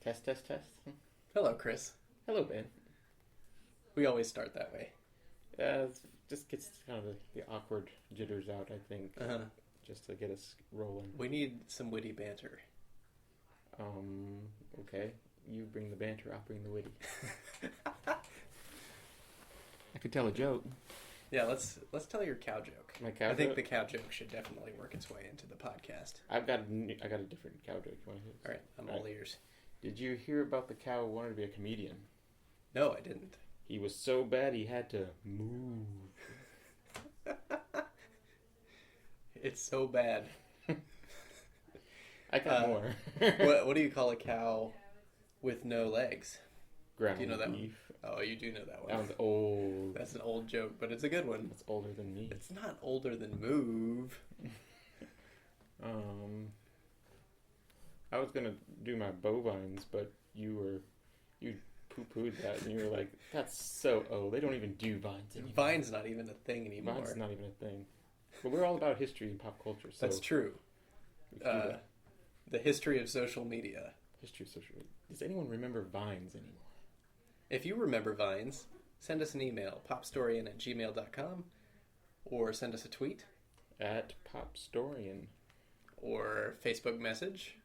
Test, test, test. Hello, Chris. Hello, Ben. We always start that way. It just gets kind of the awkward jitters out, I think, Uh-huh. just to get us rolling. We need some witty banter. Okay. You bring the banter, I'll bring the witty. I could tell a joke. Yeah, let's tell your cow joke. My cow I think joke? the cow joke should definitely work its way into the podcast. I got a different cow joke. You want to hear? All right, I'm all ears. Did you hear about the cow who wanted to be a comedian? No, I didn't. He was so bad he had to move. It's so bad. I got more. What do you call a cow with no legs? Ground Do you know that beef. one? Oh, you do know that one. That one's old. That's an old joke, but it's a good one. That's older than me. It's not older than move. I was gonna do my bovines, but you poo-pooed that, and you were like, "That's so old. They don't even do vines anymore." Vine's not even a thing anymore. Vine's not even a thing. But we're all about history and pop culture. So That's true. we can do that. The history of social media. History of social media. Does anyone remember vines anymore? If you remember Vines, send us an email, popstorian@gmail.com, or send us a tweet, At Popstorian. or Facebook message.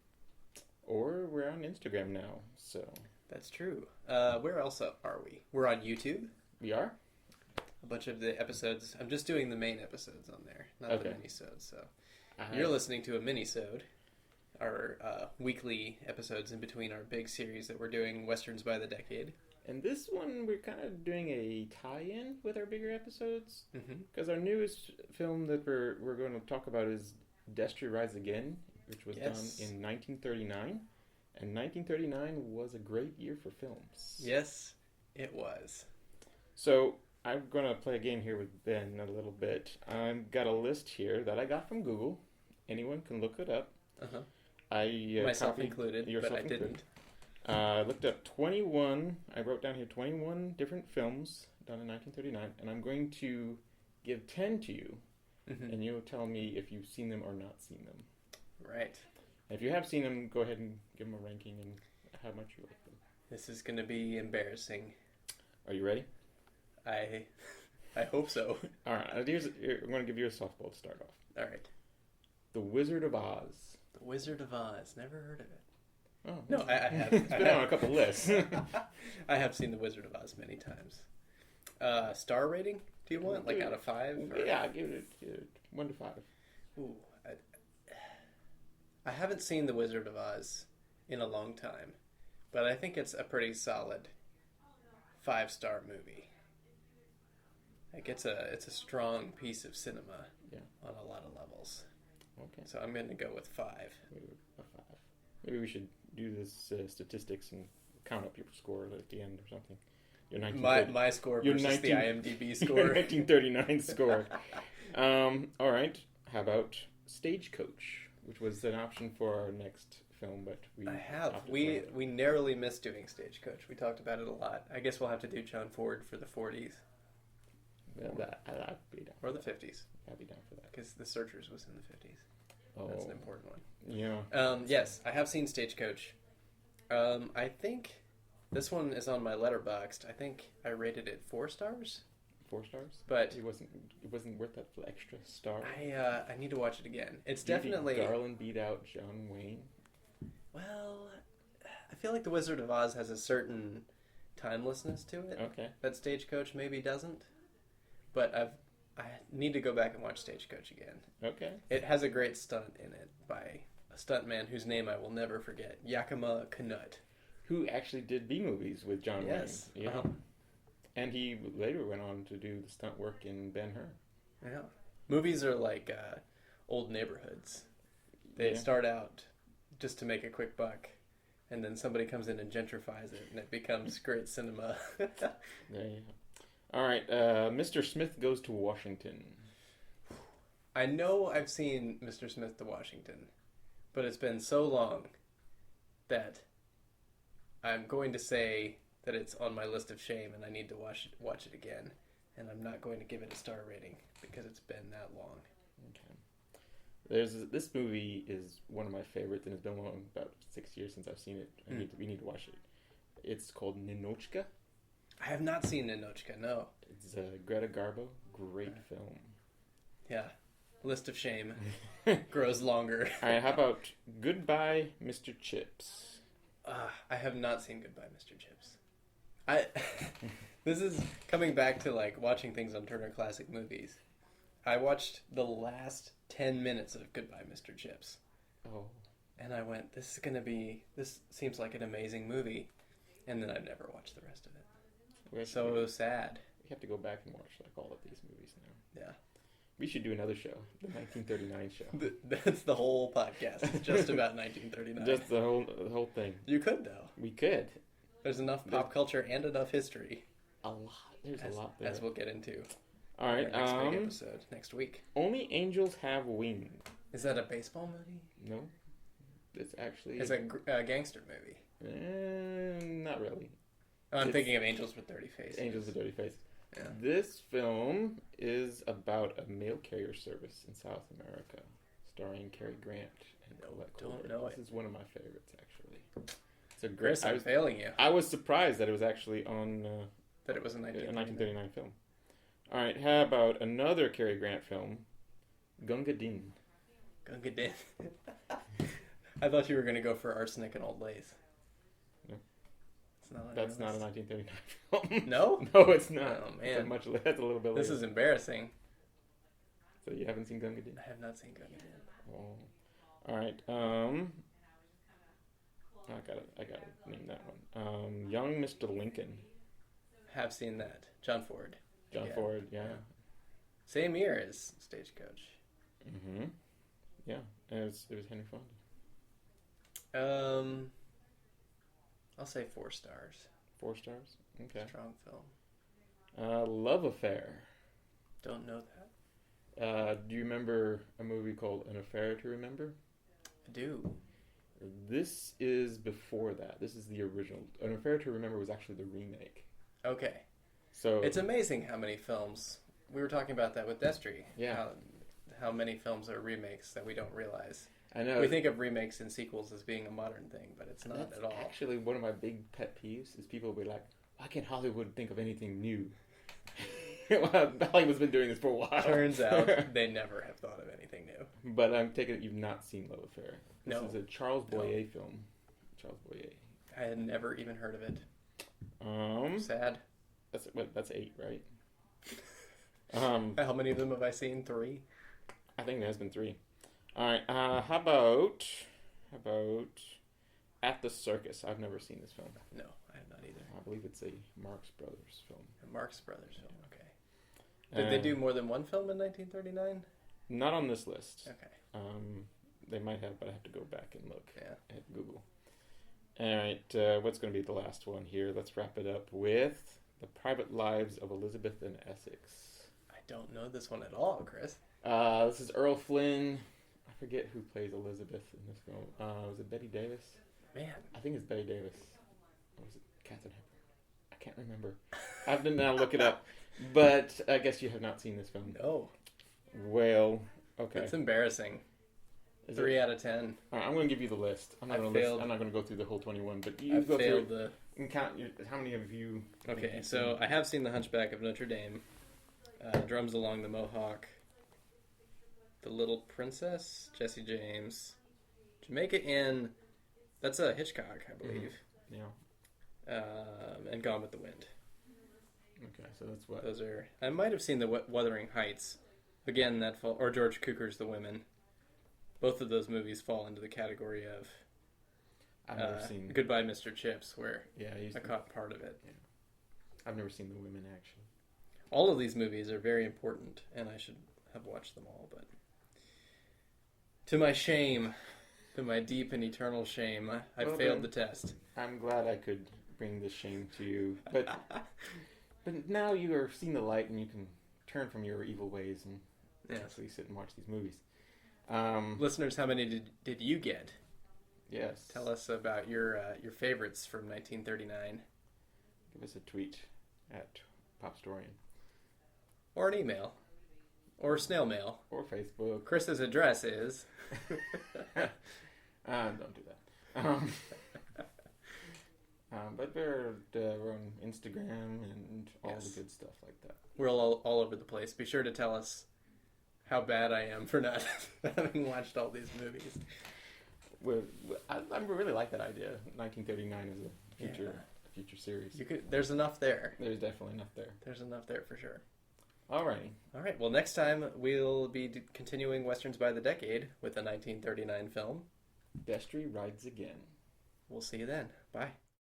Or we're on Instagram now, so That's true. Where else are we? We're on YouTube. we are. A bunch of the episodes. I'm just doing the main episodes on there, not the Okay. minisodes. So you're listening to a minisode, our weekly episodes in between our big series that we're doing, Westerns by the Decade. And this one, we're kind of doing a tie-in with our bigger episodes. Mm-hmm. Because our newest film that we're going to talk about is Destry Rise Again, which was done in 1939. And 1939 was a great year for films. Yes, it was. So I'm going to play a game here with Ben a little bit. I've got a list here that I got from Google. Anyone can look it up. Uh-huh. Myself included, but I didn't. I looked up 21, I wrote down here 21 different films done in 1939, and I'm going to give 10 to you, and you'll tell me if you've seen them or not seen them. Right. And if you have seen them, go ahead and give them a ranking and how much you like them. This is going to be embarrassing. Are you ready? I hope so. All right, I'm going to give you a softball to start off. All right. The Wizard of Oz. The Wizard of Oz. Never heard of it. Oh, No, I have. It's been on a couple lists. I have seen The Wizard of Oz many times. Star rating? Do you want? Like out of 5? Or? Yeah, give it 1 to 5. Ooh, I haven't seen The Wizard of Oz in a long time, but I think it's a pretty solid 5-star movie. Like it's a strong piece of cinema on a lot of levels. Okay. So I'm going to go with 5. Maybe a 5. Maybe we should do this statistics and count up your score at the end or something. Your My score versus the IMDb score. Your 1939 score. All right. How about Stagecoach, which was an option for our next film, but I have. We narrowly missed doing Stagecoach. We talked about it a lot. I guess we'll have to do John Ford for the 40s. I'd be down. Or the 50s. I'd be down for that. Because The Searchers was in the 50s. Oh, That's an important one. Yeah. Yes, I have seen Stagecoach. I think this one is on my Letterboxd. I think I rated it 4 stars. 4 stars? But it wasn't worth that extra star. I need to watch it again. It's Judy definitely Garland beat out John Wayne. Well, I feel like The Wizard of Oz has a certain timelessness to it. Okay. That Stagecoach maybe doesn't. But I need to go back and watch Stagecoach again. Okay. It has a great stunt in it by a stuntman whose name I will never forget, Yakima Canutt. Who actually did B-movies with John Wayne. Yeah. Uh-huh. And he later went on to do the stunt work in Ben-Hur. Yeah. Movies are like old neighborhoods. They start out just to make a quick buck, and then somebody comes in and gentrifies it, and it becomes great cinema. There you go. All right, Mr. Smith Goes to Washington. I know I've seen Mr. Smith to Washington, but it's been so long that I'm going to say that it's on my list of shame and I need to watch it again. And I'm not going to give it a star rating because it's been that long. This movie is one of my favorites, and it's been about 6 years since I've seen it. We need to watch it. It's called Ninochka. I have not seen Ninochka, no. It's Greta Garbo. Great film. Yeah. List of shame grows longer. All right, how about Goodbye, Mr. Chips? I have not seen Goodbye, Mr. Chips. This is coming back to like watching things on Turner Classic Movies. I watched the last 10 minutes of Goodbye, Mr. Chips. Oh. And I went, this seems like an amazing movie. And then I've never watched the rest of it. So sad. We have to go back and watch like all of these movies now. Yeah. We should do another show, the 1939 show. That's the whole podcast. It's just about 1939. Just the whole thing. You could, though. We could. There's enough pop culture and enough history. A lot. There's a lot there. As we'll get into. All right. Next big episode next week. Only Angels Have Wings. Is that a baseball movie? No. It's actually... It's a gangster movie. Not really. Oh, I'm thinking of Angels with Dirty Faces. Angels with Dirty Faces. Yeah. This film is about a mail carrier service in South America, starring Cary Grant and Colette Colbert. Don't know it. This is one of my favorites, actually. It's a great. Chris, I'm failing you. I was surprised that it was actually on. That it was a 1939 film. All right, how about another Cary Grant film, Gunga Din? Gunga Din. I thought you were going to go for Arsenic and Old Lace. That's not a 1939 film. No? No, it's not. Oh, man. That's a little bit later. This is embarrassing. So you haven't seen Gunga Din? I have not seen Gunga Din. Oh. All right. I gotta name that one. Young Mr. Lincoln. Have seen that. John Ford. Ford, yeah. Same year as Stagecoach. Mm-hmm. Yeah, and it was Henry Fonda. I'll say 4 stars. 4 stars? Okay. Strong film. Love Affair. Don't know that. Do you remember a movie called An Affair to Remember? I do. This is before that. This is the original. An Affair to Remember was actually the remake. Okay. So it's amazing how many films. We were talking about that with Destry. Yeah. How many films are remakes that we don't realize. I know. We think of remakes and sequels as being a modern thing, but it's not at all. Actually, one of my big pet peeves is people will be like, why can't Hollywood think of anything new? Hollywood's been doing this for a while. Turns out they never have thought of anything new. But I'm taking it you've not seen Love Affair. This is a Charles Boyer film. Charles Boyer. I had never even heard of it. Sad. That's 8, right? How many of them have I seen? 3? I think there's been 3. All right. How about At the Circus? I've never seen this film. No, I have not either. I believe it's a Marx Brothers film. A Marx Brothers film. Okay. Did they do more than one film in 1939? Not on this list. Okay. They might have, but I have to go back and look at Google. All right. What's going to be the last one here? Let's wrap it up with The Private Lives of Elizabeth and Essex. I don't know this one at all, Chris. This is Earl Flynn. I forget who plays Elizabeth in this film. Was it Betty Davis? Man. I think it's Betty Davis. Or was it Katharine Hepburn? I can't remember. I have to now look it up. But I guess you have not seen this film. No. Well, okay. It's embarrassing. 3 out of 10. All right, I'm going to give you the list. I'm not going to go through the whole 21, but you go through and count how many of you. Okay, so I have seen The Hunchback of Notre Dame, Drums Along the Mohawk, The Little Princess, Jesse James, Jamaica Inn. That's a Hitchcock, I believe. Yeah. And Gone with the Wind. Okay, so that's what those are. I might have seen the Wuthering Heights. Again, that fall, or George Cukor's The Women. Both of those movies fall into the category of I've never seen Goodbye, Mr. Chips, where I caught part of it. Yeah. I've never seen The Women, actually. All of these movies are very important, and I should have watched them all, but to my shame, to my deep and eternal shame, I failed the test. I'm glad I could bring this shame to you, but now you are seeing the light, and you can turn from your evil ways and actually sit and watch these movies. Listeners, how many did you get? Yes. Tell us about your favorites from 1939. Give us a tweet at PopStorian. Or an email. Or snail mail. Or Facebook. Chris's address is... Don't do that. But we're on Instagram and all the good stuff like that. We're all over the place. Be sure to tell us how bad I am for not having watched all these movies. I really like that idea. 1939 is a future series. There's enough there. There's definitely enough there. There's enough there for sure. Alrighty. All right. Well, next time we'll be continuing Westerns by the Decade with the 1939 film. Destry Rides Again. We'll see you then. Bye.